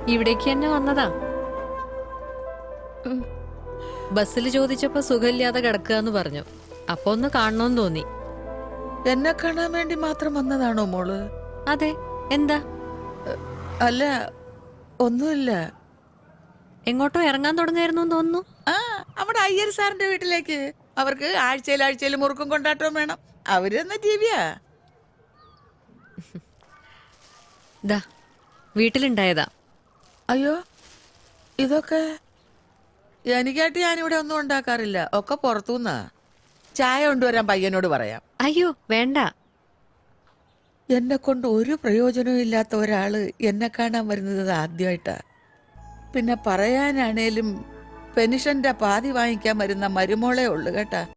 ഇവിടേക്ക് തന്നെ വന്നതാ. ബസ്സിൽ ചോദിച്ചപ്പോ സുഖമില്ലാതെ കിടക്കുക പറഞ്ഞു. അപ്പൊ ഒന്ന് കാണണമെന്ന് തോന്നി. എന്നെ കാണാൻ വേണ്ടി മാത്രം വന്നതാണോ മോള്? അതെ, എന്താ? അല്ല, ഒന്നുമില്ല. എങ്ങോട്ടോ ഇറങ്ങാൻ തുടങ്ങായിരുന്നു തോന്നുന്നു. ആ, നമ്മുടെ അയ്യർ സാറിന്റെ വീട്ടിലേക്ക്. അവർക്ക് ആഴ്ചയിൽ മുറുക്കും കൊണ്ടാട്ടവും വേണം. അവരെന്ന ജീവിയാ. ദാ വീട്ടിലുണ്ടായതാ. അയ്യോ, ഇതൊക്കെ എനിക്കായിട്ട് ഞാനിവിടെ ഒന്നും ഉണ്ടാക്കാറില്ല. ഒക്കെ പുറത്തുനിന്നാ. ചായ കൊണ്ടുവരാൻ പയ്യനോട് പറയാം. അയ്യോ വേണ്ട. എന്നെ കൊണ്ട് ഒരു പ്രയോജനവും ഇല്ലാത്ത ഒരാള് എന്നെ കാണാൻ വരുന്നത് ആദ്യമായിട്ടാ. പിന്നെ പറയാനാണേലും പെൻഷന്റെ പാതി വാങ്ങിക്കാൻ വരുന്ന മരുമോളേ ഉള്ളു കേട്ടാ.